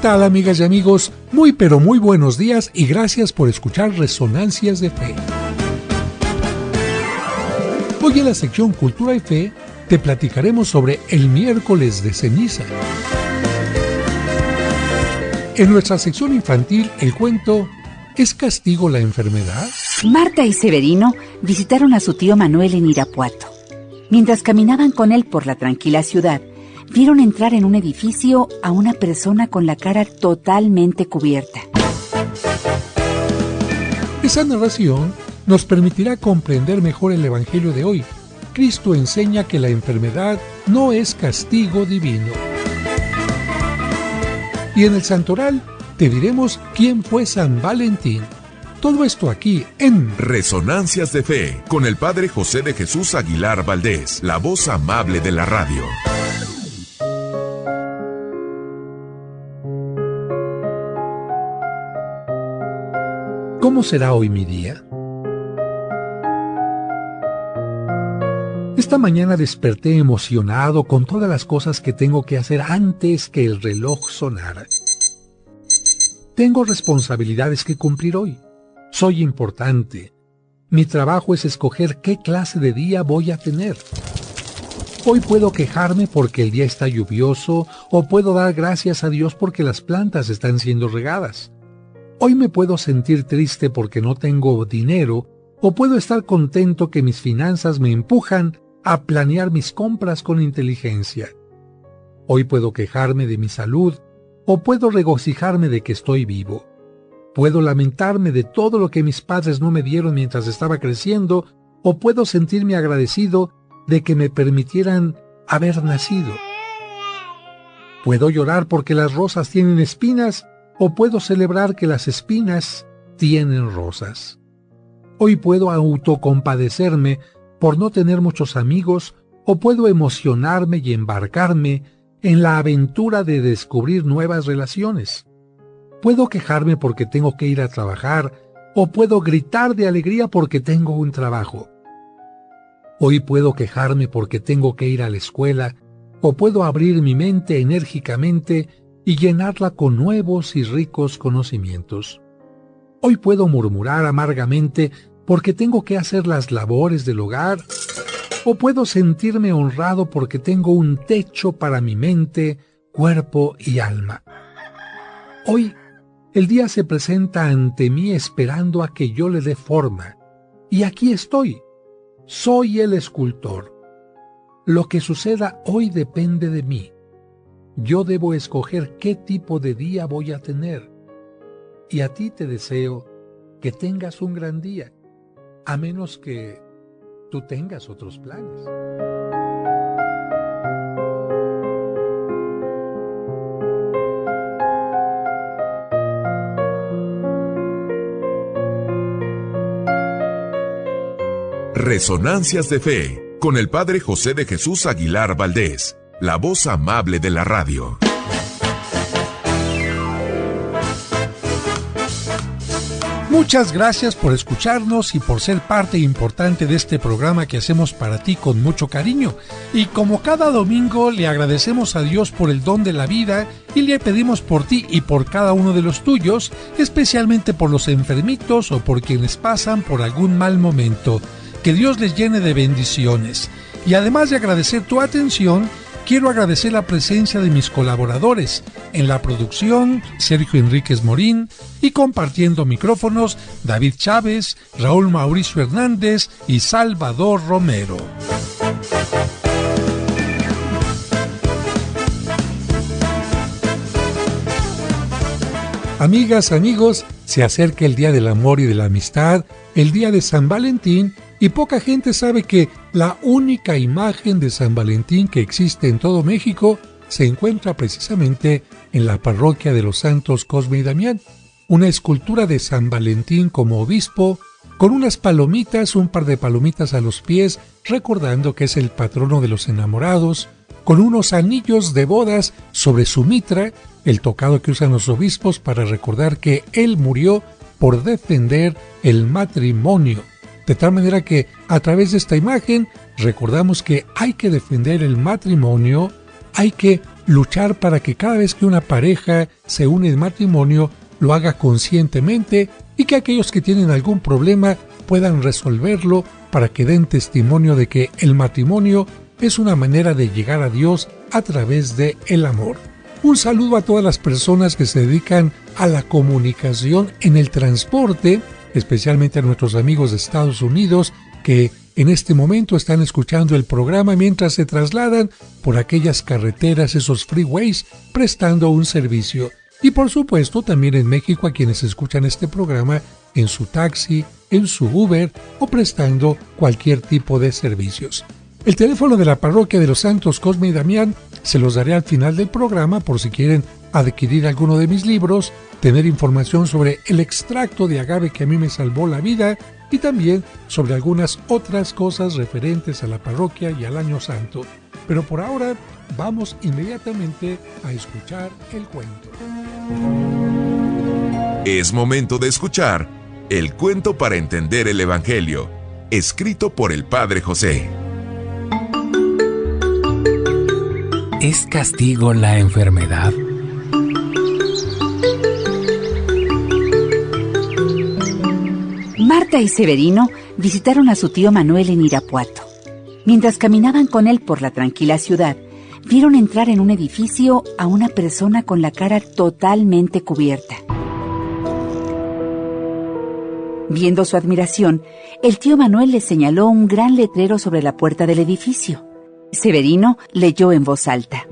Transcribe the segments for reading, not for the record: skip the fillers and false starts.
tal, amigas y amigos? Muy pero muy buenos días y gracias por escuchar Resonancias de Fe. Hoy en la sección Cultura y Fe te platicaremos sobre el miércoles de ceniza. En nuestra sección infantil, el cuento ¿Es castigo la enfermedad? Marta y Severino visitaron a su tío Manuel en Irapuato. Mientras caminaban con él por la tranquila ciudad, vieron entrar en un edificio a una persona con la cara totalmente cubierta. Esa narración nos permitirá comprender mejor el Evangelio de hoy. Cristo enseña que la enfermedad no es castigo divino. Y en el santoral te diremos quién fue San Valentín. Todo esto aquí en Resonancias de Fe, con el Padre José de Jesús Aguilar Valdés, la voz amable de la radio. ¿Cómo será hoy mi día? Esta mañana desperté emocionado con todas las cosas que tengo que hacer antes que el reloj sonara. Tengo responsabilidades que cumplir hoy. Soy importante. Mi trabajo es escoger qué clase de día voy a tener. Hoy puedo quejarme porque el día está lluvioso o puedo dar gracias a Dios porque las plantas están siendo regadas. Hoy me puedo sentir triste porque no tengo dinero o puedo estar contento que mis finanzas me empujan a planear mis compras con inteligencia. Hoy puedo quejarme de mi salud o puedo regocijarme de que estoy vivo. Puedo lamentarme de todo lo que mis padres no me dieron mientras estaba creciendo o puedo sentirme agradecido de que me permitieran haber nacido. Puedo llorar porque las rosas tienen espinas o puedo celebrar que las espinas tienen rosas. Hoy puedo autocompadecerme por no tener muchos amigos o puedo emocionarme y embarcarme en la aventura de descubrir nuevas relaciones. Puedo quejarme porque tengo que ir a trabajar o puedo gritar de alegría porque tengo un trabajo. Hoy puedo quejarme porque tengo que ir a la escuela o puedo abrir mi mente enérgicamente y llenarla con nuevos y ricos conocimientos. Hoy puedo murmurar amargamente porque tengo que hacer las labores del hogar o puedo sentirme honrado porque tengo un techo para mi mente, cuerpo y alma. Hoy, el día se presenta ante mí esperando a que yo le dé forma. Y aquí estoy. Soy el escultor. Lo que suceda hoy depende de mí. Yo debo escoger qué tipo de día voy a tener. Y a ti te deseo que tengas un gran día, a menos que tú tengas otros planes. Resonancias de Fe, con el Padre José de Jesús Aguilar Valdés, la voz amable de la radio. Muchas gracias por escucharnos y por ser parte importante de este programa que hacemos para ti con mucho cariño. Y como cada domingo le agradecemos a Dios por el don de la vida y le pedimos por ti y por cada uno de los tuyos, especialmente por los enfermitos o por quienes pasan por algún mal momento. Que Dios les llene de bendiciones. Y además de agradecer tu atención, quiero agradecer la presencia de mis colaboradores. En la producción, Sergio Enríquez Morín, y compartiendo micrófonos, David Chávez, Raúl Mauricio Hernández y Salvador Romero. Amigas, amigos, se acerca el Día del Amor y de la Amistad, el Día de San Valentín, y poca gente sabe que la única imagen de San Valentín que existe en todo México se encuentra precisamente en la parroquia de los santos Cosme y Damián, una escultura de San Valentín como obispo, con unas palomitas, un par de palomitas a los pies, recordando que es el patrono de los enamorados, con unos anillos de bodas sobre su mitra, el tocado que usan los obispos para recordar que él murió por defender el matrimonio. De tal manera que a través de esta imagen recordamos que hay que defender el matrimonio, hay que luchar para que cada vez que una pareja se une en matrimonio, lo haga conscientemente y que aquellos que tienen algún problema puedan resolverlo para que den testimonio de que el matrimonio es una manera de llegar a Dios a través de el amor. Un saludo a todas las personas que se dedican a la comunicación en el transporte, especialmente a nuestros amigos de Estados Unidos que en este momento están escuchando el programa mientras se trasladan por aquellas carreteras, esos freeways, prestando un servicio. Y por supuesto también en México a quienes escuchan este programa en su taxi, en su Uber o prestando cualquier tipo de servicios. El teléfono de la parroquia de los Santos Cosme y Damián se los daré al final del programa por si quieren adquirir alguno de mis libros, tener información sobre el extracto de agave que a mí me salvó la vida y también sobre algunas otras cosas referentes a la parroquia y al Año Santo. Pero por ahora vamos inmediatamente a escuchar el cuento. Es momento de escuchar el cuento para entender el Evangelio, escrito por el Padre José. ¿Es castigo la enfermedad? Marta y Severino visitaron a su tío Manuel en Irapuato. Mientras caminaban con él por la tranquila ciudad, vieron entrar en un edificio a una persona con la cara totalmente cubierta. Viendo su admiración, el tío Manuel le señaló un gran letrero sobre la puerta del edificio. Severino leyó en voz alta: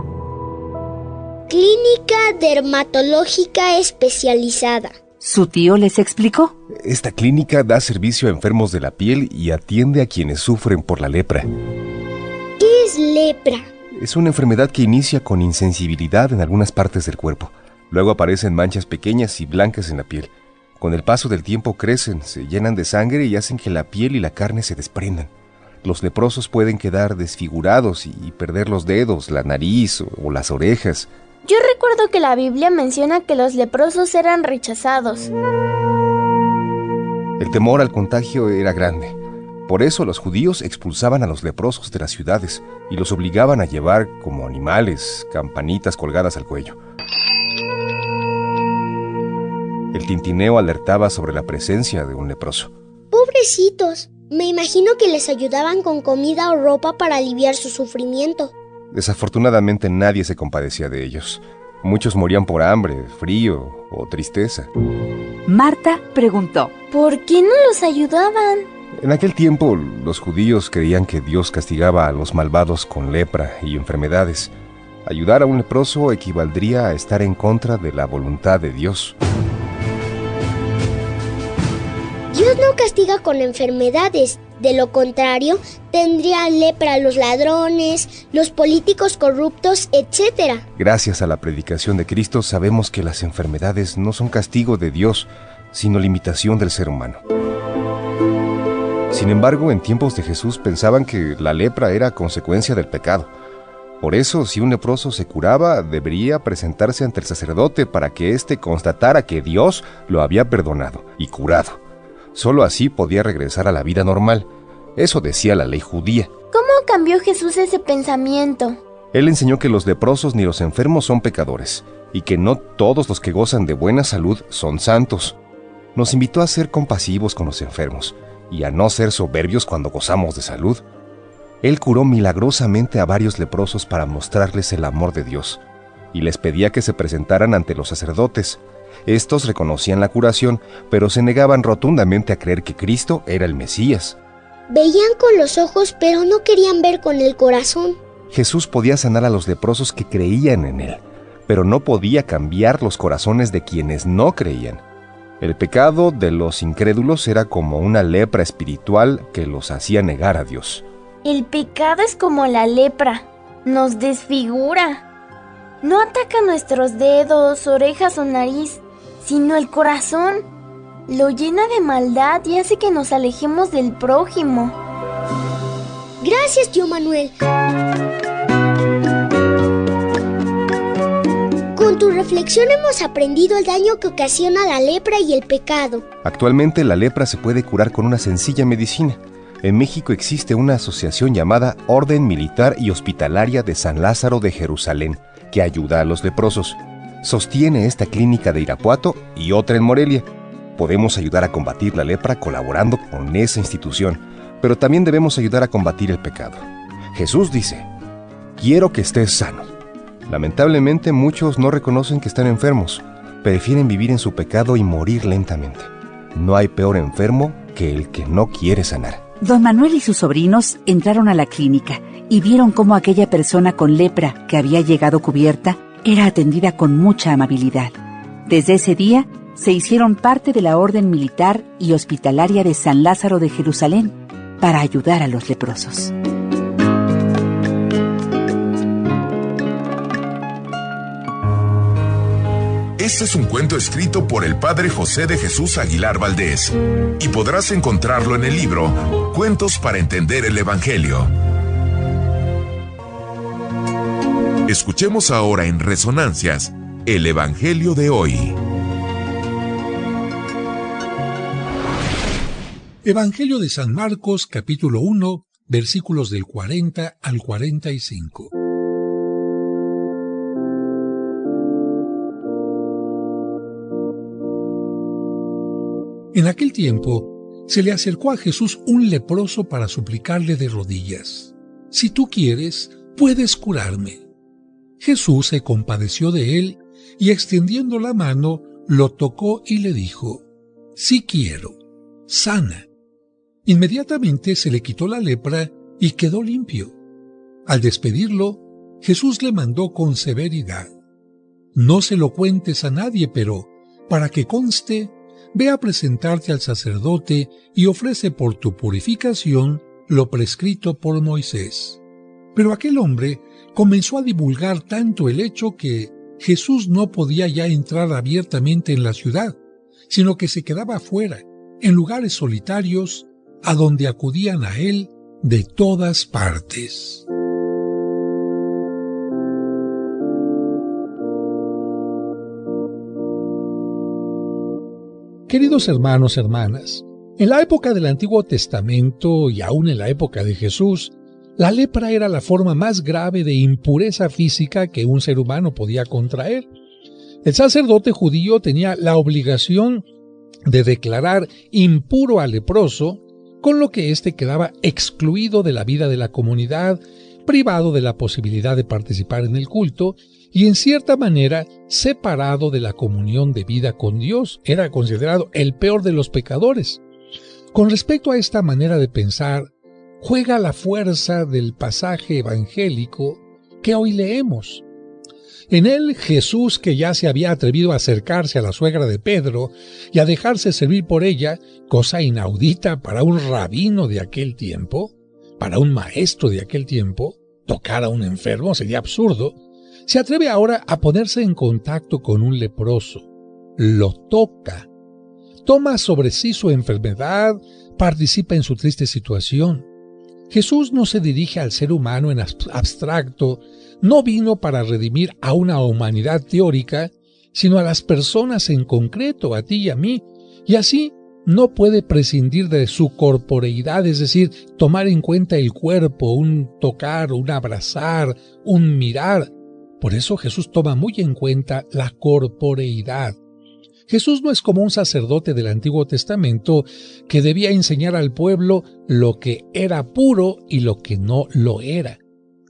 Clínica Dermatológica Especializada. Su tío les explicó: Esta clínica da servicio a enfermos de la piel y atiende a quienes sufren por la lepra. ¿Qué es lepra? Es una enfermedad que inicia con insensibilidad en algunas partes del cuerpo. Luego aparecen manchas pequeñas y blancas en la piel. Con el paso del tiempo crecen, se llenan de sangre y hacen que la piel y la carne se desprendan. Los leprosos pueden quedar desfigurados y perder los dedos, la nariz o las orejas. Yo recuerdo que la Biblia menciona que los leprosos eran rechazados. El temor al contagio era grande. Por eso los judíos expulsaban a los leprosos de las ciudades y los obligaban a llevar, como animales, campanitas colgadas al cuello. El tintineo alertaba sobre la presencia de un leproso. Pobrecitos, me imagino que les ayudaban con comida o ropa para aliviar su sufrimiento. Desafortunadamente nadie se compadecía de ellos. Muchos morían por hambre, frío o tristeza. Marta preguntó: ¿por qué no los ayudaban? En aquel tiempo, los judíos creían que Dios castigaba a los malvados con lepra y enfermedades. Ayudar a un leproso equivaldría a estar en contra de la voluntad de Dios. Dios no castiga con enfermedades. De lo contrario, tendría lepra a los ladrones, los políticos corruptos, etc. Gracias a la predicación de Cristo sabemos que las enfermedades no son castigo de Dios, sino limitación del ser humano. Sin embargo, en tiempos de Jesús pensaban que la lepra era consecuencia del pecado. Por eso, si un leproso se curaba, debería presentarse ante el sacerdote para que éste constatara que Dios lo había perdonado y curado. Solo así podía regresar a la vida normal. Eso decía la ley judía. ¿Cómo cambió Jesús ese pensamiento? Él enseñó que los leprosos ni los enfermos son pecadores, y que no todos los que gozan de buena salud son santos. Nos invitó a ser compasivos con los enfermos, y a no ser soberbios cuando gozamos de salud. Él curó milagrosamente a varios leprosos para mostrarles el amor de Dios, y les pedía que se presentaran ante los sacerdotes. Estos reconocían la curación, pero se negaban rotundamente a creer que Cristo era el Mesías. Veían con los ojos, pero no querían ver con el corazón. Jesús podía sanar a los leprosos que creían en Él, pero no podía cambiar los corazones de quienes no creían. El pecado de los incrédulos era como una lepra espiritual que los hacía negar a Dios. El pecado es como la lepra, nos desfigura. No ataca nuestros dedos, orejas o nariz, sino el corazón. Lo llena de maldad y hace que nos alejemos del prójimo. Gracias, tío Manuel. Con tu reflexión hemos aprendido el daño que ocasiona la lepra y el pecado. Actualmente la lepra se puede curar con una sencilla medicina. En México existe una asociación llamada Orden Militar y Hospitalaria de San Lázaro de Jerusalén, que ayuda a los leprosos. Sostiene esta clínica de Irapuato y otra en Morelia. Podemos ayudar a combatir la lepra colaborando con esa institución, pero también debemos ayudar a combatir el pecado. Jesús dice: quiero que estés sano. Lamentablemente muchos no reconocen que están enfermos, prefieren vivir en su pecado y morir lentamente. No hay peor enfermo que el que no quiere sanar. Don Manuel y sus sobrinos entraron a la clínica y vieron cómo aquella persona con lepra que había llegado cubierta era atendida con mucha amabilidad. Desde ese día se hicieron parte de la Orden Militar y Hospitalaria de San Lázaro de Jerusalén para ayudar a los leprosos. Este es un cuento escrito por el padre José de Jesús Aguilar Valdés y podrás encontrarlo en el libro Cuentos para entender el Evangelio. Escuchemos ahora en Resonancias el Evangelio de hoy. Evangelio de San Marcos, capítulo 1, versículos del 40 al 45. En aquel tiempo, se le acercó a Jesús un leproso para suplicarle de rodillas: «Si tú quieres, puedes curarme». Jesús se compadeció de él y, extendiendo la mano, lo tocó y le dijo: «Sí quiero, sana». Inmediatamente se le quitó la lepra y quedó limpio. Al despedirlo, Jesús le mandó con severidad: «No se lo cuentes a nadie, pero, para que conste, ve a presentarte al sacerdote y ofrece por tu purificación lo prescrito por Moisés». Pero aquel hombre comenzó a divulgar tanto el hecho que Jesús no podía ya entrar abiertamente en la ciudad, sino que se quedaba afuera, en lugares solitarios, a donde acudían a él de todas partes. Queridos hermanos, hermanas, en la época del Antiguo Testamento y aún en la época de Jesús, la lepra era la forma más grave de impureza física que un ser humano podía contraer. El sacerdote judío tenía la obligación de declarar impuro al leproso, con lo que éste quedaba excluido de la vida de la comunidad, privado de la posibilidad de participar en el culto y en cierta manera separado de la comunión de vida con Dios. Era considerado el peor de los pecadores. Con respecto a esta manera de pensar, juega la fuerza del pasaje evangélico que hoy leemos. En él, Jesús, que ya se había atrevido a acercarse a la suegra de Pedro y a dejarse servir por ella, cosa inaudita para un rabino de aquel tiempo, para un maestro de aquel tiempo, tocar a un enfermo sería absurdo, se atreve ahora a ponerse en contacto con un leproso. Lo toca. Toma sobre sí su enfermedad, participa en su triste situación. Jesús no se dirige al ser humano en abstracto, no vino para redimir a una humanidad teórica, sino a las personas en concreto, a ti y a mí, y así no puede prescindir de su corporeidad, es decir, tomar en cuenta el cuerpo, un tocar, un abrazar, un mirar. Por eso Jesús toma muy en cuenta la corporeidad. Jesús no es como un sacerdote del Antiguo Testamento que debía enseñar al pueblo lo que era puro y lo que no lo era.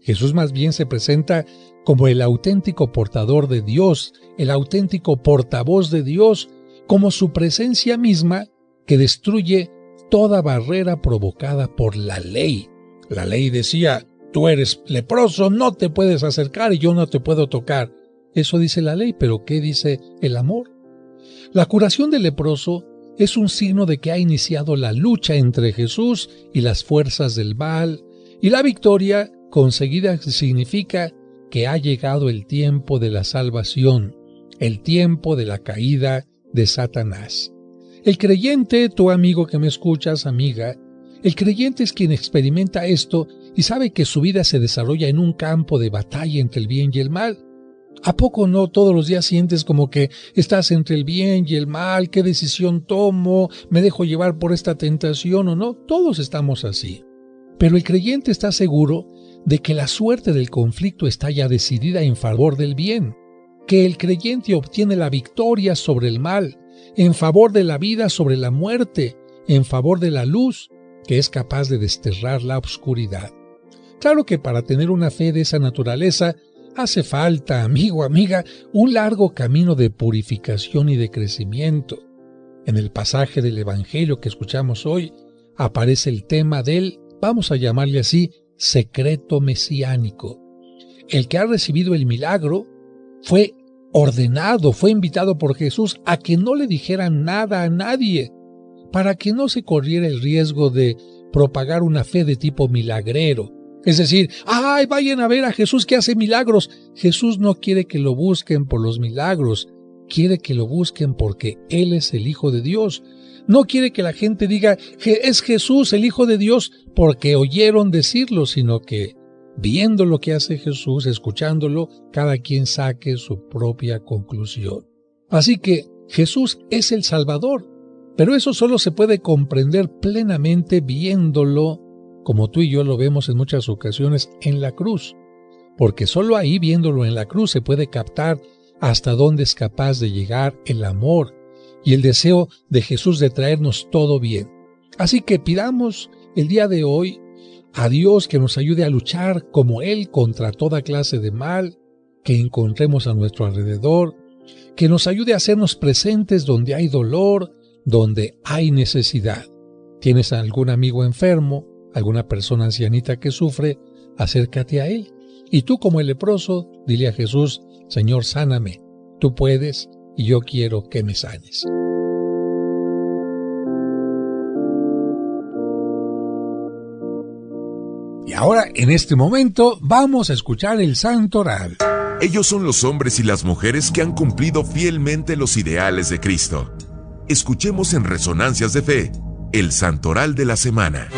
Jesús más bien se presenta como el auténtico portador de Dios, el auténtico portavoz de Dios, como su presencia misma que destruye toda barrera provocada por la ley. La ley decía: tú eres leproso, no te puedes acercar y yo no te puedo tocar. Eso dice la ley, pero ¿qué dice el amor? La curación del leproso es un signo de que ha iniciado la lucha entre Jesús y las fuerzas del mal, y la victoria conseguida significa que ha llegado el tiempo de la salvación, el tiempo de la caída de Satanás. El creyente, tu amigo que me escuchas, amiga, el creyente es quien experimenta esto y sabe que su vida se desarrolla en un campo de batalla entre el bien y el mal. ¿A poco no todos los días sientes como que estás entre el bien y el mal? ¿Qué decisión tomo? ¿Me dejo llevar por esta tentación o no? Todos estamos así. Pero el creyente está seguro de que la suerte del conflicto está ya decidida en favor del bien, que el creyente obtiene la victoria sobre el mal, en favor de la vida sobre la muerte, en favor de la luz, que es capaz de desterrar la oscuridad. Claro que para tener una fe de esa naturaleza hace falta, amigo, amiga, un largo camino de purificación y de crecimiento. En el pasaje del Evangelio que escuchamos hoy aparece el tema del, vamos a llamarle así, secreto mesiánico. El que ha recibido el milagro fue ordenado, fue invitado por Jesús a que no le dijeran nada a nadie, para que no se corriera el riesgo de propagar una fe de tipo milagrero. Es decir, ¡ay, vayan a ver a Jesús que hace milagros! Jesús no quiere que lo busquen por los milagros, quiere que lo busquen porque Él es el Hijo de Dios. No quiere que la gente diga que es Jesús el Hijo de Dios porque oyeron decirlo, sino que viendo lo que hace Jesús, escuchándolo, cada quien saque su propia conclusión. Así que Jesús es el Salvador, pero eso solo se puede comprender plenamente viéndolo, como tú y yo lo vemos en muchas ocasiones, en la cruz, porque solo ahí, viéndolo en la cruz, se puede captar hasta dónde es capaz de llegar el amor y el deseo de Jesús de traernos todo bien. Así que pidamos el día de hoy a Dios que nos ayude a luchar como Él contra toda clase de mal que encontremos a nuestro alrededor, que nos ayude a hacernos presentes donde hay dolor, donde hay necesidad. ¿Tienes algún amigo enfermo, alguna persona ancianita que sufre? Acércate a Él. Y tú, como el leproso, dile a Jesús: Señor, sáname. Tú puedes y yo quiero que me sanes. Y ahora, en este momento, vamos a escuchar el Santoral. Ellos son los hombres y las mujeres que han cumplido fielmente los ideales de Cristo. Escuchemos en Resonancias de Fe, el Santoral de la semana.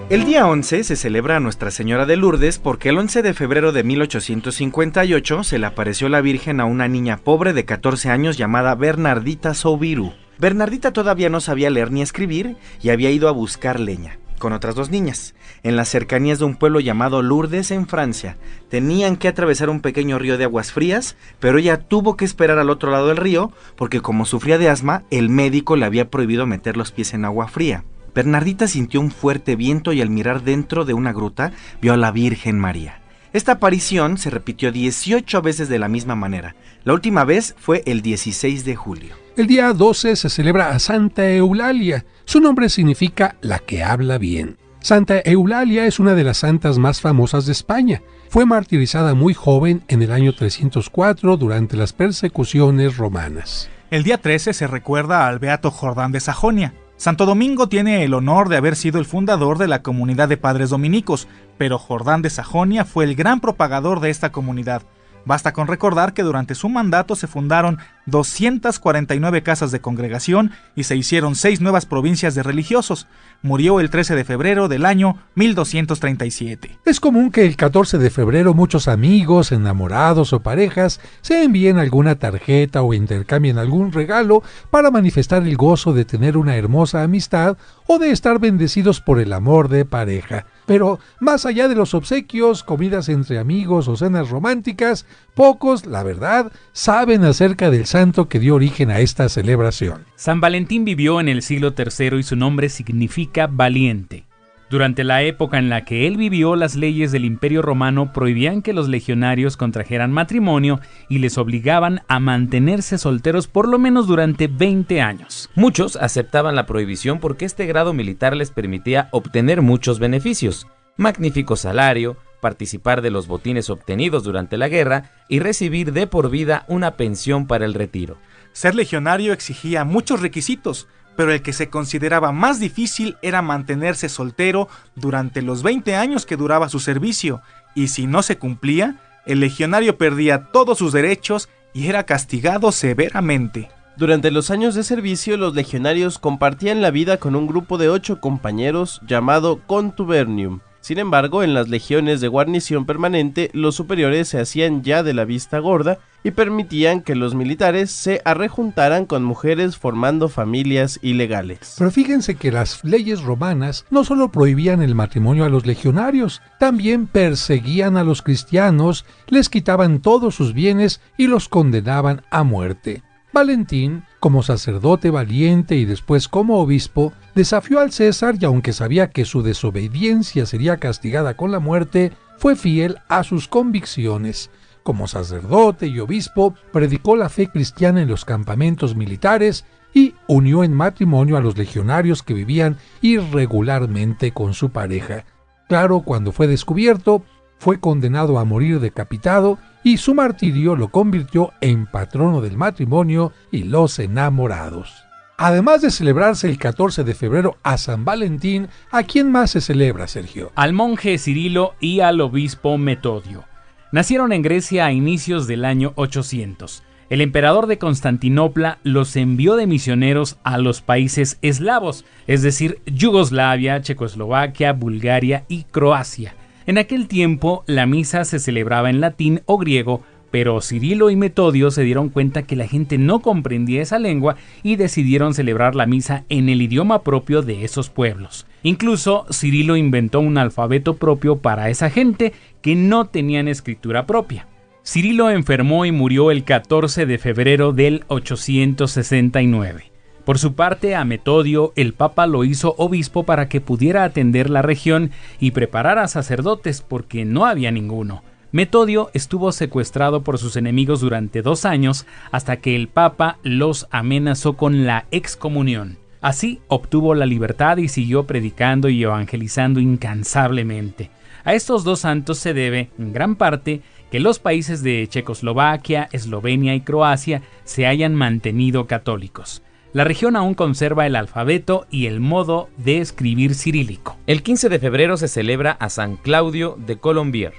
El día 11 se celebra a Nuestra Señora de Lourdes porque el 11 de febrero de 1858 se le apareció la Virgen a una niña pobre de 14 años llamada Bernardita Soubirous. Bernardita todavía no sabía leer ni escribir y había ido a buscar leña con otras dos niñas en las cercanías de un pueblo llamado Lourdes en Francia. Tenían que atravesar un pequeño río de aguas frías, pero ella tuvo que esperar al otro lado del río porque, como sufría de asma, el médico le había prohibido meter los pies en agua fría. Bernardita sintió un fuerte viento y al mirar dentro de una gruta vio a la Virgen María. Esta aparición se repitió 18 veces de la misma manera. La última vez fue el 16 de julio. El día 12 se celebra a Santa Eulalia. Su nombre significa la que habla bien. Santa Eulalia es una de las santas más famosas de España. Fue martirizada muy joven en el año 304 durante las persecuciones romanas. El día 13 se recuerda al beato Jordán de Sajonia. Santo Domingo tiene el honor de haber sido el fundador de la comunidad de padres dominicos, pero Jordán de Sajonia fue el gran propagador de esta comunidad. Basta con recordar que durante su mandato se fundaron 249 casas de congregación y se hicieron 6 nuevas provincias de religiosos. Murió el 13 de febrero del año 1237. Es común que el 14 de febrero muchos amigos, enamorados o parejas se envíen alguna tarjeta o intercambien algún regalo para manifestar el gozo de tener una hermosa amistad o de estar bendecidos por el amor de pareja. Pero más allá de los obsequios, comidas entre amigos o cenas románticas, pocos, la verdad, saben acerca del santo que dio origen a esta celebración. San Valentín vivió en el siglo III y su nombre significa valiente. Durante la época en la que él vivió, las leyes del Imperio Romano prohibían que los legionarios contrajeran matrimonio y les obligaban a mantenerse solteros por lo menos durante 20 años. Muchos aceptaban la prohibición porque este grado militar les permitía obtener muchos beneficios: magnífico salario, participar de los botines obtenidos durante la guerra y recibir de por vida una pensión para el retiro. Ser legionario exigía muchos requisitos, pero el que se consideraba más difícil era mantenerse soltero durante los 20 años que duraba su servicio, y si no se cumplía, el legionario perdía todos sus derechos y era castigado severamente. Durante los años de servicio, los legionarios compartían la vida con un grupo de 8 compañeros llamado contubernium. Sin embargo, en las legiones de guarnición permanente, los superiores se hacían ya de la vista gorda y permitían que los militares se arrejuntaran con mujeres formando familias ilegales. Pero fíjense que las leyes romanas no solo prohibían el matrimonio a los legionarios, también perseguían a los cristianos, les quitaban todos sus bienes y los condenaban a muerte. Valentín, como sacerdote valiente y después como obispo, desafió al César y aunque sabía que su desobediencia sería castigada con la muerte, fue fiel a sus convicciones. Como sacerdote y obispo, predicó la fe cristiana en los campamentos militares y unió en matrimonio a los legionarios que vivían irregularmente con su pareja. Claro, cuando fue descubierto, fue condenado a morir decapitado y su martirio lo convirtió en patrono del matrimonio y los enamorados. Además de celebrarse el 14 de febrero a San Valentín, ¿a quién más se celebra, Sergio? Al monje Cirilo y al obispo Metodio. Nacieron en Grecia a inicios del año 800. El emperador de Constantinopla los envió de misioneros a los países eslavos, es decir, Yugoslavia, Checoslovaquia, Bulgaria y Croacia. En aquel tiempo la misa se celebraba en latín o griego, pero Cirilo y Metodio se dieron cuenta que la gente no comprendía esa lengua y decidieron celebrar la misa en el idioma propio de esos pueblos. Incluso Cirilo inventó un alfabeto propio para esa gente que no tenían escritura propia. Cirilo enfermó y murió el 14 de febrero del 869. Por su parte, a Metodio el Papa lo hizo obispo para que pudiera atender la región y preparar a sacerdotes porque no había ninguno. Metodio estuvo secuestrado por sus enemigos durante 2 años hasta que el Papa los amenazó con la excomunión. Así obtuvo la libertad y siguió predicando y evangelizando incansablemente. A estos 2 santos se debe, en gran parte, que los países de Checoslovaquia, Eslovenia y Croacia se hayan mantenido católicos. La región aún conserva el alfabeto y el modo de escribir cirílico. El 15 de febrero se celebra a San Claudio de Colombier.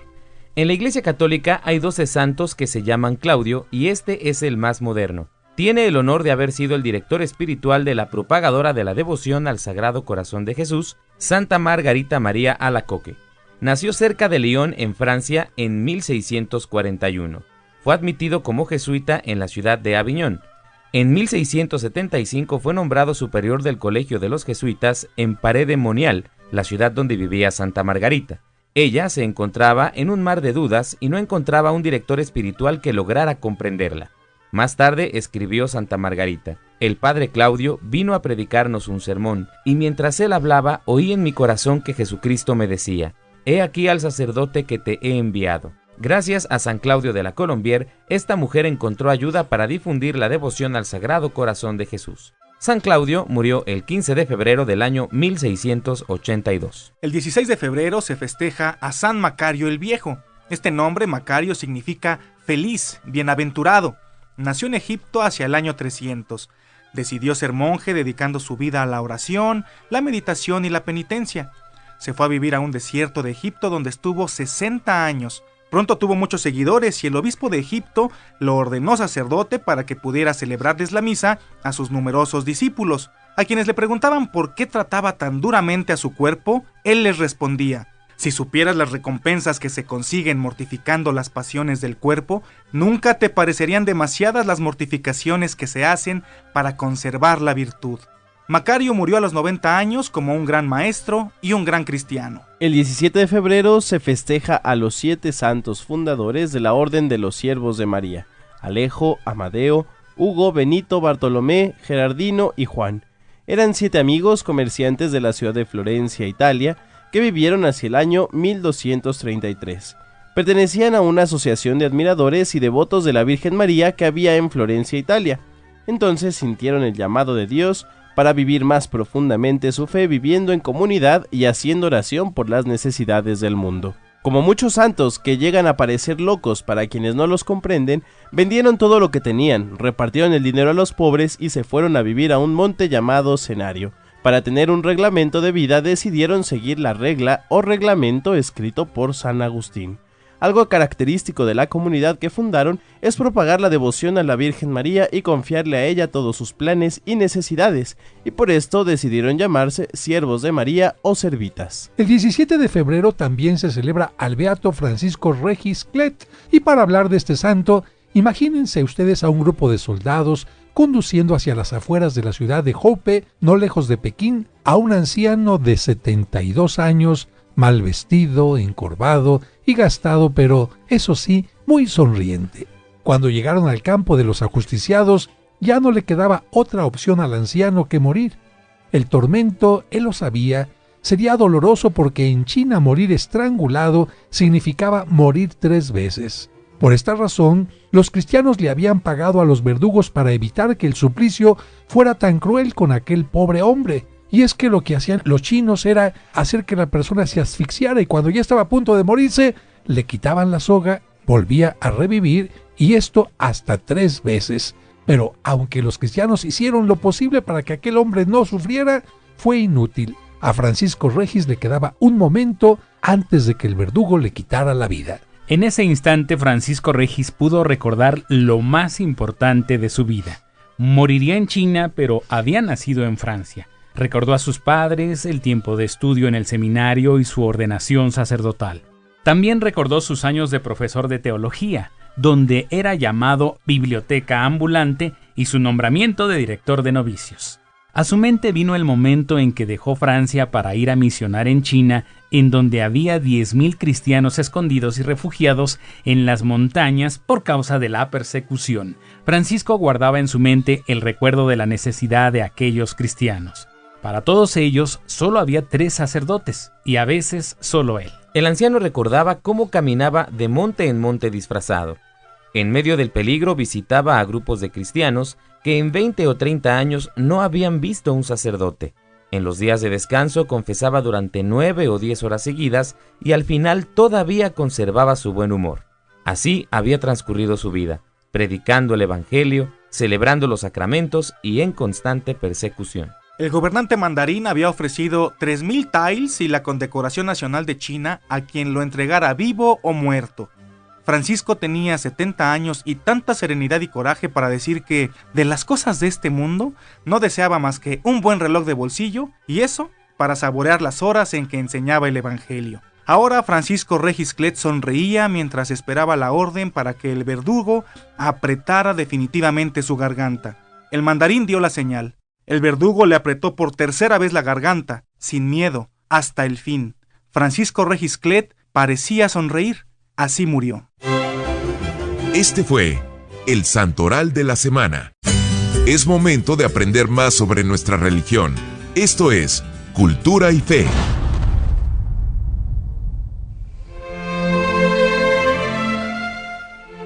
En la Iglesia Católica hay 12 santos que se llaman Claudio y este es el más moderno. Tiene el honor de haber sido el director espiritual de la propagadora de la devoción al Sagrado Corazón de Jesús, Santa Margarita María Alacoque. Nació cerca de Lyon, en Francia, en 1641. Fue admitido como jesuita en la ciudad de Aviñón. En 1675 fue nombrado superior del Colegio de los Jesuitas en Paray-de-Monial, la ciudad donde vivía Santa Margarita. Ella se encontraba en un mar de dudas y no encontraba un director espiritual que lograra comprenderla. Más tarde escribió Santa Margarita: el padre Claudio vino a predicarnos un sermón, y mientras él hablaba, oí en mi corazón que Jesucristo me decía: he aquí al sacerdote que te he enviado. Gracias a San Claudio de la Colombier, esta mujer encontró ayuda para difundir la devoción al Sagrado Corazón de Jesús. San Claudio murió el 15 de febrero del año 1682. El 16 de febrero se festeja a San Macario el Viejo. Este nombre, Macario, significa feliz, bienaventurado. Nació en Egipto hacia el año 300. Decidió ser monje dedicando su vida a la oración, la meditación y la penitencia. Se fue a vivir a un desierto de Egipto donde estuvo 60 años. Pronto tuvo muchos seguidores y el obispo de Egipto lo ordenó sacerdote para que pudiera celebrarles la misa a sus numerosos discípulos. A quienes le preguntaban por qué trataba tan duramente a su cuerpo, él les respondía: si supieras las recompensas que se consiguen mortificando las pasiones del cuerpo, nunca te parecerían demasiadas las mortificaciones que se hacen para conservar la virtud. Macario murió a los 90 años como un gran maestro y un gran cristiano. El 17 de febrero se festeja a los 7 santos fundadores de la Orden de los Siervos de María: Alejo, Amadeo, Hugo, Benito, Bartolomé, Gerardino y Juan. Eran 7 amigos comerciantes de la ciudad de Florencia, Italia, que vivieron hacia el año 1233. Pertenecían a una asociación de admiradores y devotos de la Virgen María que había en Florencia, Italia. Entonces sintieron el llamado de Dios para vivir más profundamente su fe viviendo en comunidad y haciendo oración por las necesidades del mundo. Como muchos santos que llegan a parecer locos para quienes no los comprenden, vendieron todo lo que tenían, repartieron el dinero a los pobres y se fueron a vivir a un monte llamado Cenario. Para tener un reglamento de vida decidieron seguir la regla o reglamento escrito por San Agustín. Algo característico de la comunidad que fundaron es propagar la devoción a la Virgen María y confiarle a ella todos sus planes y necesidades, y por esto decidieron llamarse Siervos de María o Servitas. El 17 de febrero también se celebra al beato Francisco Regis Clet, y para hablar de este santo, imagínense ustedes a un grupo de soldados conduciendo hacia las afueras de la ciudad de Hope, no lejos de Pekín, a un anciano de 72 años, mal vestido, encorvado y gastado, pero, eso sí, muy sonriente. Cuando llegaron al campo de los ajusticiados, ya no le quedaba otra opción al anciano que morir. El tormento, él lo sabía, sería doloroso porque en China morir estrangulado significaba morir 3 veces. Por esta razón, los cristianos le habían pagado a los verdugos para evitar que el suplicio fuera tan cruel con aquel pobre hombre. Y es que lo que hacían los chinos era hacer que la persona se asfixiara y cuando ya estaba a punto de morirse, le quitaban la soga, volvía a revivir y esto hasta 3 veces. Pero aunque los cristianos hicieron lo posible para que aquel hombre no sufriera, fue inútil. A Francisco Regis le quedaba un momento antes de que el verdugo le quitara la vida. En ese instante, Francisco Regis pudo recordar lo más importante de su vida. Moriría en China, pero había nacido en Francia. Recordó a sus padres, el tiempo de estudio en el seminario y su ordenación sacerdotal. También recordó sus años de profesor de teología, donde era llamado biblioteca ambulante, y su nombramiento de director de novicios. A su mente vino el momento en que dejó Francia para ir a misionar en China, en donde había 10,000 cristianos escondidos y refugiados en las montañas por causa de la persecución. Francisco guardaba en su mente el recuerdo de la necesidad de aquellos cristianos. Para todos ellos solo había 3 sacerdotes, y a veces solo él. El anciano recordaba cómo caminaba de monte en monte disfrazado. En medio del peligro visitaba a grupos de cristianos que en 20 o 30 años no habían visto un sacerdote. En los días de descanso confesaba durante 9 o 10 horas seguidas y al final todavía conservaba su buen humor. Así había transcurrido su vida, predicando el evangelio, celebrando los sacramentos y en constante persecución. El gobernante mandarín había ofrecido 3,000 taels y la condecoración nacional de China a quien lo entregara vivo o muerto. Francisco tenía 70 años y tanta serenidad y coraje para decir que de las cosas de este mundo no deseaba más que un buen reloj de bolsillo, y eso para saborear las horas en que enseñaba el evangelio. Ahora Francisco Regis Clet sonreía mientras esperaba la orden para que el verdugo apretara definitivamente su garganta. El mandarín dio la señal. El verdugo le apretó por 3ª vez la garganta, sin miedo, hasta el fin. Francisco Regis Clet parecía sonreír. Así murió. Este fue el Santoral de la Semana. Es momento de aprender más sobre nuestra religión. Esto es Cultura y Fe.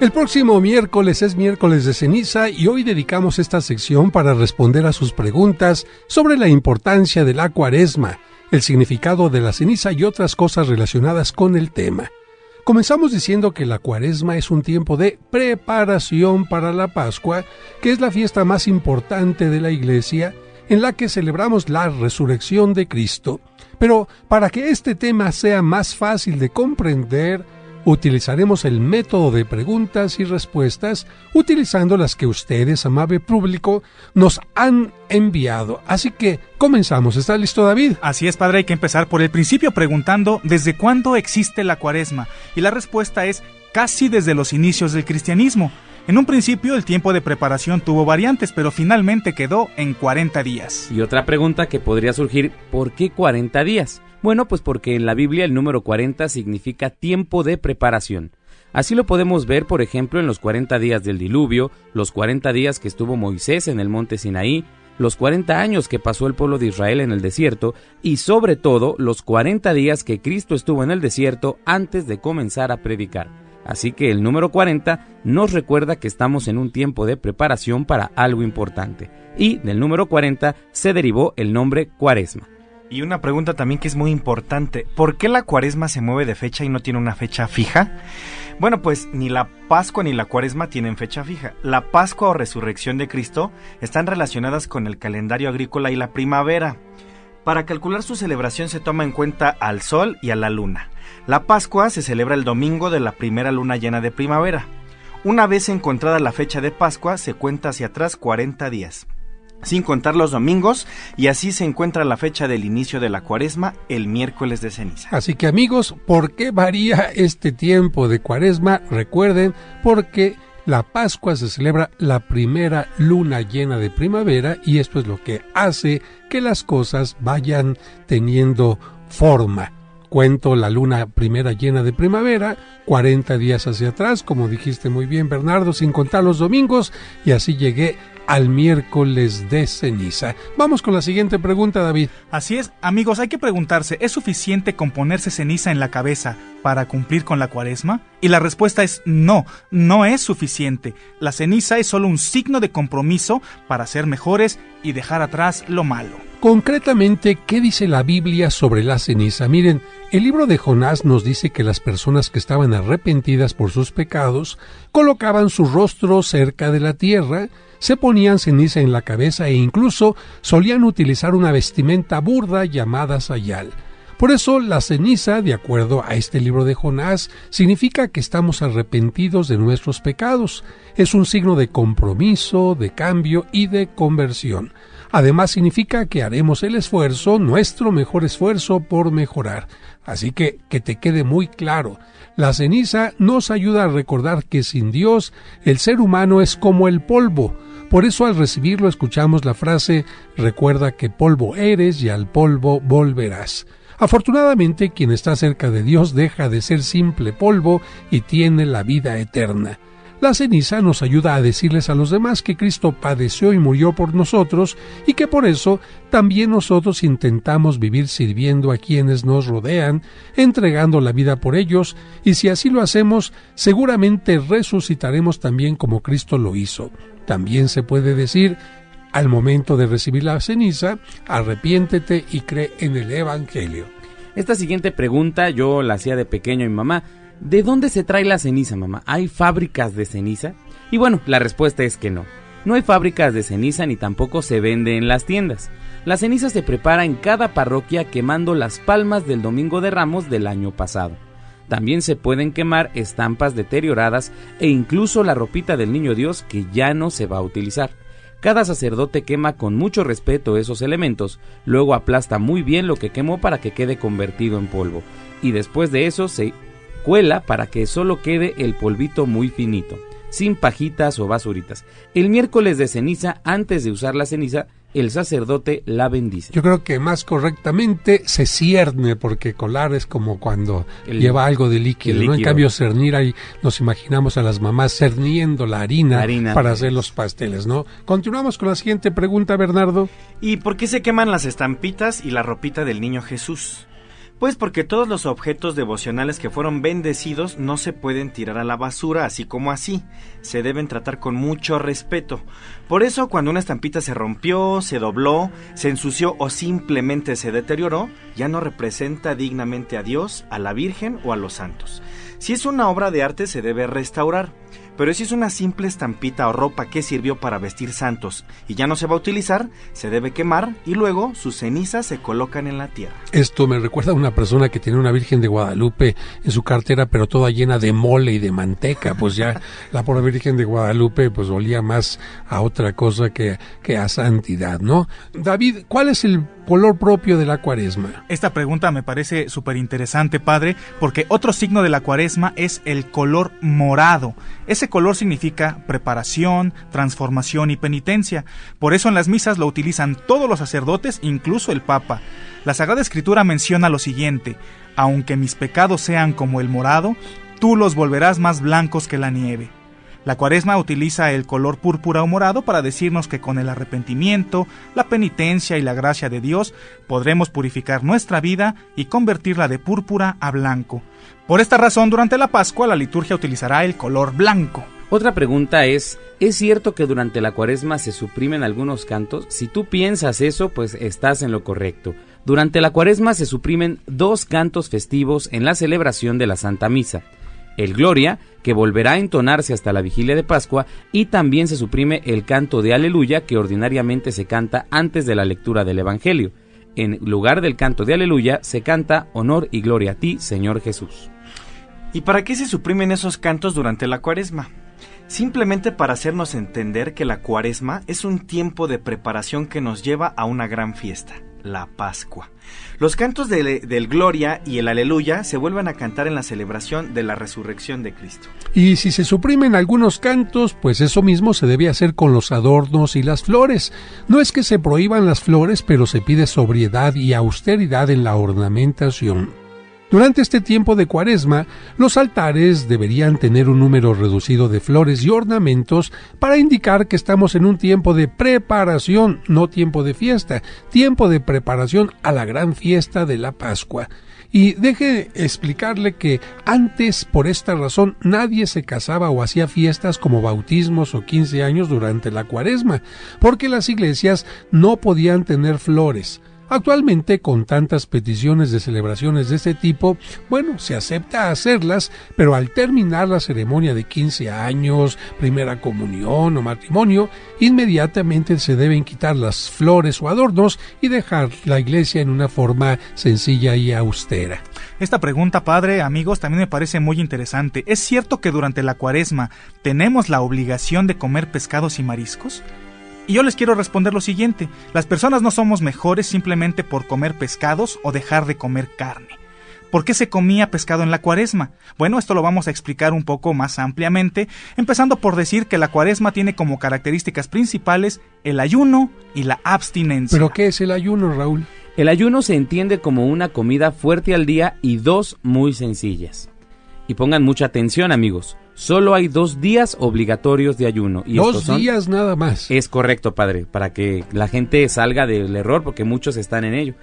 El próximo miércoles es miércoles de ceniza y hoy dedicamos esta sección para responder a sus preguntas sobre la importancia de la Cuaresma, el significado de la ceniza y otras cosas relacionadas con el tema. Comenzamos diciendo que la Cuaresma es un tiempo de preparación para la Pascua, que es la fiesta más importante de la Iglesia, en la que celebramos la resurrección de Cristo. Pero para que este tema sea más fácil de comprender, utilizaremos el método de preguntas y respuestas, utilizando las que ustedes, amable público, nos han enviado. Así que comenzamos. ¿Está listo, David? Así es, padre, hay que empezar por el principio preguntando ¿desde cuándo existe la Cuaresma? Y la respuesta es casi desde los inicios del cristianismo. En un principio el tiempo de preparación tuvo variantes, pero finalmente quedó en 40 días. Y otra pregunta que podría surgir, ¿por qué 40 días? Bueno, pues porque en la Biblia el número 40 significa tiempo de preparación. Así lo podemos ver, por ejemplo, en los 40 días del diluvio, los 40 días que estuvo Moisés en el monte Sinaí, los 40 años que pasó el pueblo de Israel en el desierto y sobre todo los 40 días que Cristo estuvo en el desierto antes de comenzar a predicar. Así que el número 40 nos recuerda que estamos en un tiempo de preparación para algo importante. Y del número 40 se derivó el nombre Cuaresma. Y una pregunta también que es muy importante, ¿por qué la Cuaresma se mueve de fecha y no tiene una fecha fija? Bueno, pues ni la Pascua ni la Cuaresma tienen fecha fija. La Pascua o Resurrección de Cristo están relacionadas con el calendario agrícola y la primavera. Para calcular su celebración se toma en cuenta al sol y a la luna. La Pascua se celebra el domingo de la primera luna llena de primavera. Una vez encontrada la fecha de Pascua, se cuenta hacia atrás 40 días, sin contar los domingos, y así se encuentra la fecha del inicio de la Cuaresma, el miércoles de ceniza. Así que amigos, ¿por qué varía este tiempo de Cuaresma? Recuerden, porque la Pascua se celebra la primera luna llena de primavera y esto es lo que hace que las cosas vayan teniendo forma. Cuento la luna primera llena de primavera, 40 días hacia atrás, como dijiste muy bien, Bernardo, sin contar los domingos, y así llegué al miércoles de ceniza. Vamos con la siguiente pregunta, David. Así es, amigos, hay que preguntarse, ¿es suficiente con ponerse ceniza en la cabeza para cumplir con la Cuaresma? Y la respuesta es no, no es suficiente. La ceniza es solo un signo de compromiso para ser mejores y dejar atrás lo malo. Concretamente, ¿qué dice la Biblia sobre la ceniza? Miren, el libro de Jonás nos dice que las personas que estaban arrepentidas por sus pecados colocaban su rostro cerca de la tierra, se ponían ceniza en la cabeza e incluso solían utilizar una vestimenta burda llamada sayal. Por eso la ceniza, de acuerdo a este libro de Jonás, significa que estamos arrepentidos de nuestros pecados. Es un signo de compromiso, de cambio y de conversión. Además significa que haremos el esfuerzo, nuestro mejor esfuerzo por mejorar. Así que te quede muy claro, la ceniza nos ayuda a recordar que sin Dios el ser humano es como el polvo. Por eso al recibirlo escuchamos la frase, recuerda que polvo eres y al polvo volverás. Afortunadamente, quien está cerca de Dios deja de ser simple polvo y tiene la vida eterna. La ceniza nos ayuda a decirles a los demás que Cristo padeció y murió por nosotros y que por eso también nosotros intentamos vivir sirviendo a quienes nos rodean, entregando la vida por ellos, y si así lo hacemos, seguramente resucitaremos también como Cristo lo hizo. También se puede decir, al momento de recibir la ceniza, arrepiéntete y cree en el Evangelio. Esta siguiente pregunta yo la hacía de pequeño a mi mamá. ¿De dónde se trae la ceniza, mamá? ¿Hay fábricas de ceniza? Y bueno, la respuesta es que no. No hay fábricas de ceniza ni tampoco se vende en las tiendas. La ceniza se prepara en cada parroquia quemando las palmas del Domingo de Ramos del año pasado. También se pueden quemar estampas deterioradas e incluso la ropita del Niño Dios que ya no se va a utilizar. Cada sacerdote quema con mucho respeto esos elementos, luego aplasta muy bien lo que quemó para que quede convertido en polvo, y después de eso se cuela para que solo quede el polvito muy finito, sin pajitas o basuritas. El miércoles de ceniza, antes de usar la ceniza, el sacerdote la bendice. Yo creo que más correctamente se cierne, porque colar es como cuando lleva algo de líquido, ¿no? En cambio cernir, ahí nos imaginamos a las mamás cerniendo la harina para hacer los pasteles, ¿no? Continuamos con la siguiente pregunta, Bernardo. ¿Y por qué se queman las estampitas y la ropita del niño Jesús? Pues porque todos los objetos devocionales que fueron bendecidos no se pueden tirar a la basura así como así, se deben tratar con mucho respeto. Por eso cuando una estampita se rompió, se dobló, se ensució o simplemente se deterioró, ya no representa dignamente a Dios, a la Virgen o a los santos. Si es una obra de arte se debe restaurar, pero si es una simple estampita o ropa que sirvió para vestir santos y ya no se va a utilizar, se debe quemar y luego sus cenizas se colocan en la tierra. Esto me recuerda a una persona que tiene una Virgen de Guadalupe en su cartera, pero toda llena de mole y de manteca. Pues ya la pobre Virgen de Guadalupe pues olía más a otra cosa que a santidad, ¿no? David, ¿cuál es el color propio de la Cuaresma? Esta pregunta me parece súper interesante, padre, porque otro signo de la Cuaresma es el color morado. Ese color significa preparación, transformación y penitencia. Por eso en las misas lo utilizan todos los sacerdotes, incluso el Papa. La Sagrada Escritura menciona lo siguiente: aunque mis pecados sean como el morado, tú los volverás más blancos que la nieve. La Cuaresma utiliza el color púrpura o morado para decirnos que con el arrepentimiento, la penitencia y la gracia de Dios podremos purificar nuestra vida y convertirla de púrpura a blanco. Por esta razón, durante la Pascua la liturgia utilizará el color blanco. Otra pregunta ¿es cierto que durante la Cuaresma se suprimen algunos cantos? Si tú piensas eso, pues estás en lo correcto. Durante la Cuaresma se suprimen 2 cantos festivos en la celebración de la Santa Misa. El Gloria, que volverá a entonarse hasta la vigilia de Pascua, y también se suprime el canto de Aleluya, que ordinariamente se canta antes de la lectura del Evangelio. en lugar del canto de aleluya, se canta honor y gloria a ti, Señor Jesús. ¿Y para qué se suprimen esos cantos durante la Cuaresma? Simplemente para hacernos entender que la Cuaresma es un tiempo de preparación que nos lleva a una gran fiesta, la Pascua. Los cantos del Gloria y el Aleluya se vuelven a cantar en la celebración de la resurrección de Cristo. Y si se suprimen algunos cantos, pues eso mismo se debe hacer con los adornos y las flores. No es que se prohíban las flores, pero se pide sobriedad y austeridad en la ornamentación. Durante este tiempo de Cuaresma, los altares deberían tener un número reducido de flores y ornamentos para indicar que estamos en un tiempo de preparación, no tiempo de fiesta, tiempo de preparación a la gran fiesta de la Pascua. Y deje explicarle que antes, por esta razón, nadie se casaba o hacía fiestas como bautismos o 15 años durante la Cuaresma, porque las iglesias no podían tener flores. Actualmente, con tantas peticiones de celebraciones de este tipo, bueno, se acepta hacerlas, pero al terminar la ceremonia de 15 años, primera comunión o matrimonio, inmediatamente se deben quitar las flores o adornos y dejar la iglesia en una forma sencilla y austera. Esta pregunta, padre, amigos, también me parece muy interesante. ¿Es cierto que durante la Cuaresma tenemos la obligación de comer pescados y mariscos? Y yo les quiero responder lo siguiente: las personas no somos mejores simplemente por comer pescados o dejar de comer carne. ¿Por qué se comía pescado en la Cuaresma? Bueno, esto lo vamos a explicar un poco más ampliamente, empezando por decir que la Cuaresma tiene como características principales el ayuno y la abstinencia. ¿Pero qué es el ayuno, Raúl? El ayuno se entiende como una comida fuerte al día y 2 muy sencillas. Y pongan mucha atención, amigos. Solo hay 2 días obligatorios de ayuno. Y 2 días nada más. Es correcto, padre, para que la gente salga del error, porque muchos están en ello.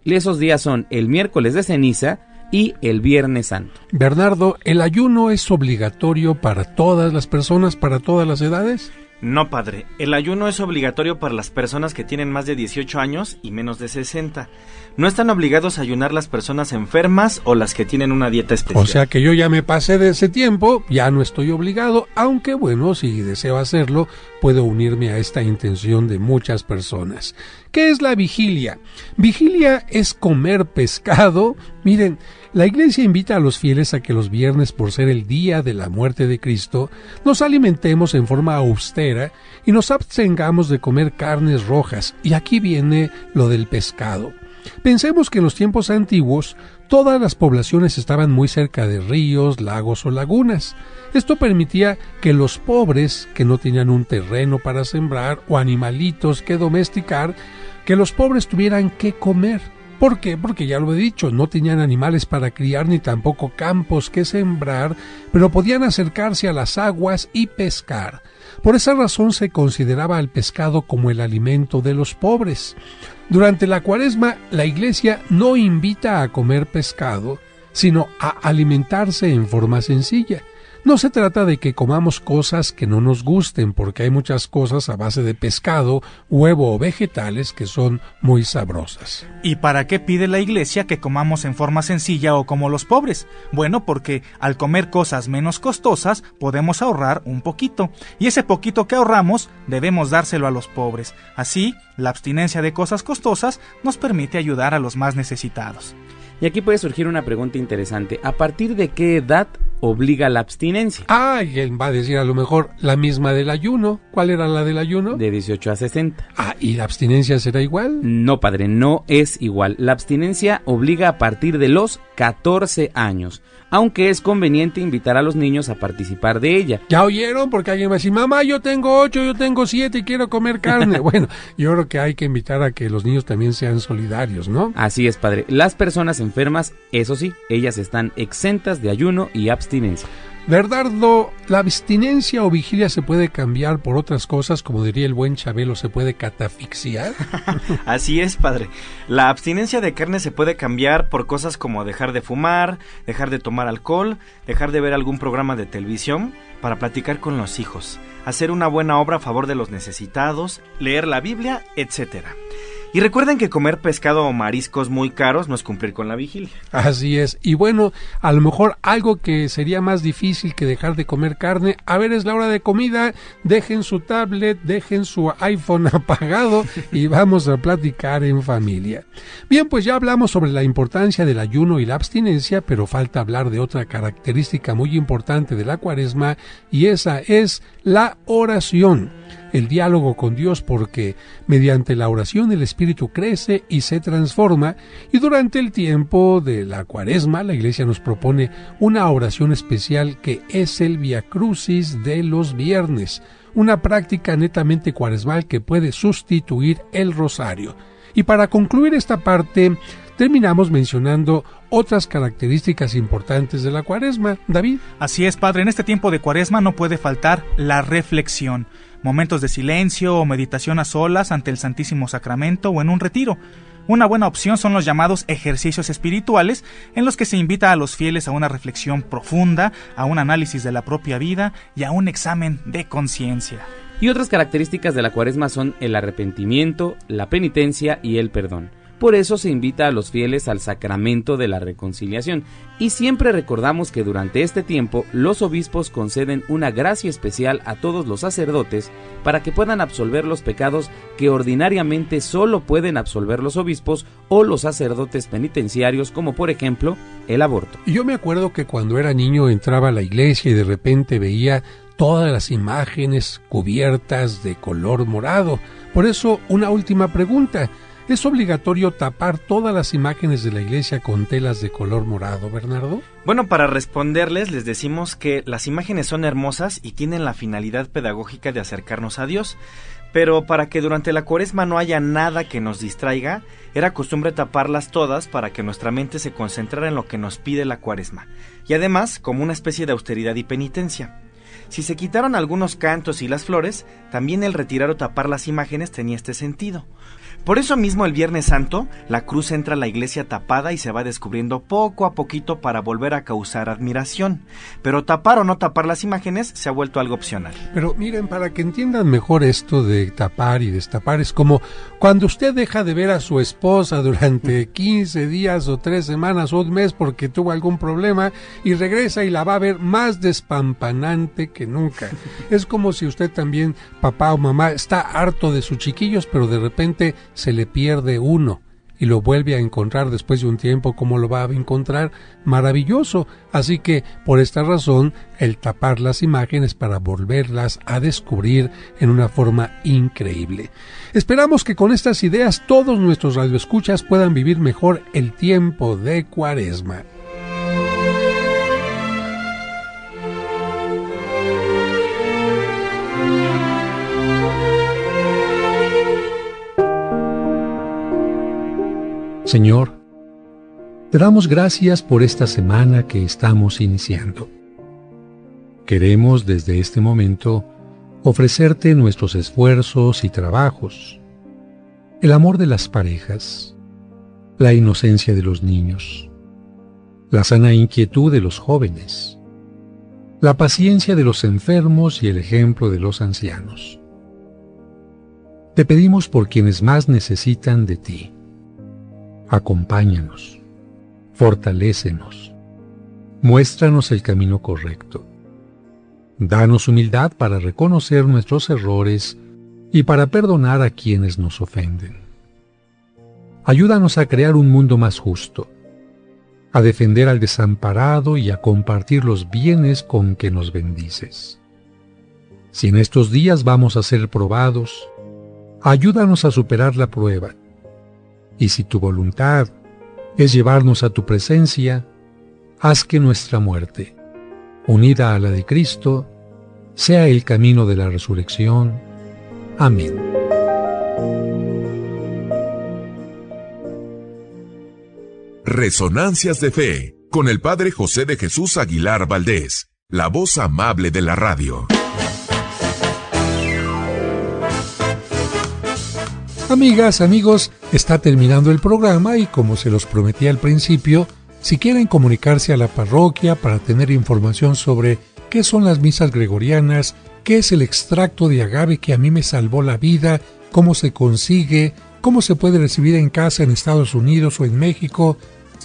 Y esos días son el miércoles de ceniza y el viernes santo. Bernardo, ¿el ayuno es obligatorio para todas las personas, para todas las edades? No, padre. El ayuno es obligatorio para las personas que tienen más de 18 años y menos de 60. No están obligados a ayunar las personas enfermas o las que tienen una dieta especial. O sea que yo ya me pasé de ese tiempo, ya no estoy obligado, aunque bueno, si deseo hacerlo, puedo unirme a esta intención de muchas personas. ¿Qué es la vigilia? Vigilia es comer pescado. Miren, la iglesia invita a los fieles a que los viernes, por ser el día de la muerte de Cristo, nos alimentemos en forma austera y nos abstengamos de comer carnes rojas. Y aquí viene lo del pescado. Pensemos que en los tiempos antiguos todas las poblaciones estaban muy cerca de ríos, lagos o lagunas. Esto permitía que los pobres, que no tenían un terreno para sembrar o animalitos que domesticar, que los pobres tuvieran que comer. ¿Por qué? Porque ya lo he dicho, no tenían animales para criar ni tampoco campos que sembrar, pero podían acercarse a las aguas y pescar. Por esa razón se consideraba al pescado como el alimento de los pobres. Durante la Cuaresma, la Iglesia no invita a comer pescado, sino a alimentarse en forma sencilla. No se trata de que comamos cosas que no nos gusten, porque hay muchas cosas a base de pescado, huevo o vegetales que son muy sabrosas. ¿Y para qué pide la iglesia que comamos en forma sencilla o como los pobres? Bueno, porque al comer cosas menos costosas podemos ahorrar un poquito, y ese poquito que ahorramos debemos dárselo a los pobres. Así, la abstinencia de cosas costosas nos permite ayudar a los más necesitados. Y aquí puede surgir una pregunta interesante. ¿A partir de qué edad obliga la abstinencia? Y él va a decir a lo mejor la misma del ayuno. ¿Cuál era la del ayuno? De 18 a 60. ¿Y la abstinencia será igual? No, padre, no es igual. La abstinencia obliga a partir de los 14 años, aunque es conveniente invitar a los niños a participar de ella. ¿Ya oyeron? Porque alguien va a decir, mamá, yo tengo 8, yo tengo 7 y quiero comer carne. Bueno, yo creo que hay que invitar a que los niños también sean solidarios, ¿no? Así es, padre. Las personas enfermas, eso sí, ellas están exentas de ayuno y abstinencia. Bernardo, ¿la abstinencia o vigilia se puede cambiar por otras cosas? Como diría el buen Chabelo, ¿se puede catafixiar? Así es, padre. La abstinencia de carne se puede cambiar por cosas como dejar de fumar, dejar de tomar alcohol, dejar de ver algún programa de televisión, para platicar con los hijos, hacer una buena obra a favor de los necesitados, leer la Biblia, etc. Y recuerden que comer pescado o mariscos muy caros no es cumplir con la vigilia. Así es. Y bueno, a lo mejor algo que sería más difícil que dejar de comer carne. A ver, es la hora de comida. Dejen su tablet, dejen su iPhone apagado y vamos a platicar en familia. Bien, pues ya hablamos sobre la importancia del ayuno y la abstinencia, pero falta hablar de otra característica muy importante de la Cuaresma, y esa es la oración. El diálogo con Dios, porque mediante la oración el espíritu crece y se transforma, y durante el tiempo de la Cuaresma la Iglesia nos propone una oración especial que es el Via Crucis de los viernes, una práctica netamente cuaresmal que puede sustituir el rosario. Y para concluir esta parte, terminamos mencionando otras características importantes de la Cuaresma. David. Así es, padre, en este tiempo de Cuaresma no puede faltar la reflexión. Momentos de silencio o meditación a solas ante el Santísimo Sacramento o en un retiro. Una buena opción son los llamados ejercicios espirituales, en los que se invita a los fieles a una reflexión profunda, a un análisis de la propia vida y a un examen de conciencia. Y otras características de la Cuaresma son el arrepentimiento, la penitencia y el perdón. Por eso se invita a los fieles al sacramento de la reconciliación, y siempre recordamos que durante este tiempo los obispos conceden una gracia especial a todos los sacerdotes para que puedan absolver los pecados que ordinariamente solo pueden absolver los obispos o los sacerdotes penitenciarios, como por ejemplo el aborto. Yo me acuerdo que cuando era niño entraba a la iglesia y de repente veía todas las imágenes cubiertas de color morado. Por eso, una última pregunta. ¿Es obligatorio tapar todas las imágenes de la iglesia con telas de color morado, Bernardo? Bueno, para responderles, les decimos que las imágenes son hermosas y tienen la finalidad pedagógica de acercarnos a Dios. Pero para que durante la Cuaresma no haya nada que nos distraiga, era costumbre taparlas todas para que nuestra mente se concentrara en lo que nos pide la Cuaresma. Y además, como una especie de austeridad y penitencia. Si se quitaron algunos cantos y las flores, también el retirar o tapar las imágenes tenía este sentido. Por eso mismo el Viernes Santo, la cruz entra a la iglesia tapada y se va descubriendo poco a poquito para volver a causar admiración. Pero tapar o no tapar las imágenes se ha vuelto algo opcional. Pero miren, para que entiendan mejor esto de tapar y destapar, es como cuando usted deja de ver a su esposa durante 15 días o 3 semanas o un mes porque tuvo algún problema y regresa y la va a ver más despampanante que nunca. Es como si usted también, papá o mamá, está harto de sus chiquillos, pero de repente se le pierde uno y lo vuelve a encontrar después de un tiempo. ¿Cómo lo va a encontrar? Maravilloso. Así que por esta razón el tapar las imágenes para volverlas a descubrir en una forma increíble. Esperamos que con estas ideas todos nuestros radioescuchas puedan vivir mejor el tiempo de Cuaresma. Señor, te damos gracias por esta semana que estamos iniciando. Queremos desde este momento ofrecerte nuestros esfuerzos y trabajos, el amor de las parejas, la inocencia de los niños, la sana inquietud de los jóvenes, la paciencia de los enfermos y el ejemplo de los ancianos. Te pedimos por quienes más necesitan de ti. Acompáñanos, fortalécenos, muéstranos el camino correcto. Danos humildad para reconocer nuestros errores y para perdonar a quienes nos ofenden. Ayúdanos a crear un mundo más justo, a defender al desamparado y a compartir los bienes con que nos bendices. Si en estos días vamos a ser probados, ayúdanos a superar la prueba. Y si tu voluntad es llevarnos a tu presencia, haz que nuestra muerte, unida a la de Cristo, sea el camino de la resurrección. Amén. Resonancias de Fe, con el Padre José de Jesús Aguilar Valdés, la voz amable de la radio. Amigas, amigos, está terminando el programa y como se los prometí al principio, si quieren comunicarse a la parroquia para tener información sobre qué son las misas gregorianas, qué es el extracto de agave que a mí me salvó la vida, cómo se consigue, cómo se puede recibir en casa en Estados Unidos o en México.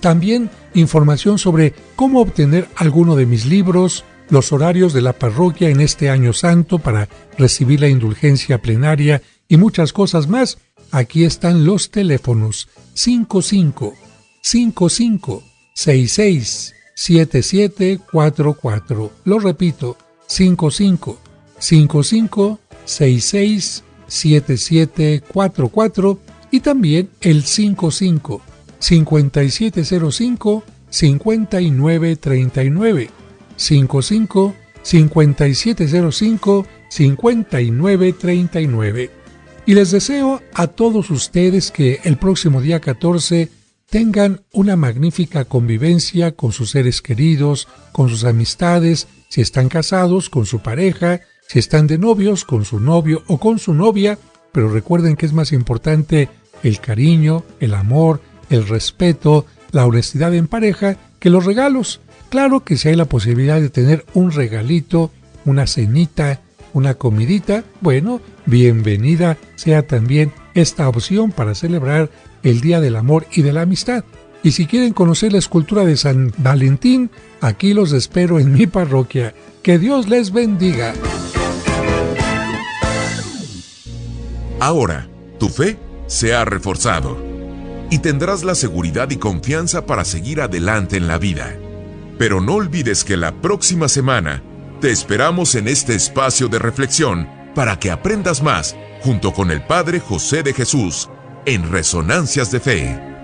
También información sobre cómo obtener alguno de mis libros, los horarios de la parroquia en este año santo para recibir la indulgencia plenaria y muchas cosas más. Aquí están los teléfonos 55-55-66-7744. Lo repito, 55-55-66-7744 y también el 55-5705-5939. 55-5705-5939. Y les deseo a todos ustedes que el próximo día 14 tengan una magnífica convivencia con sus seres queridos, con sus amistades, si están casados, con su pareja, si están de novios, con su novio o con su novia, pero recuerden que es más importante el cariño, el amor, el respeto, la honestidad en pareja que los regalos. Claro que si hay la posibilidad de tener un regalito, una cenita, una comidita, bueno, bienvenida sea también esta opción para celebrar el Día del Amor y de la Amistad. Y si quieren conocer la escultura de San Valentín, aquí los espero en mi parroquia. Que Dios les bendiga. Ahora, tu fe se ha reforzado y tendrás la seguridad y confianza para seguir adelante en la vida. Pero no olvides que la próxima semana te esperamos en este espacio de reflexión para que aprendas más junto con el Padre José de Jesús en Resonancias de Fe.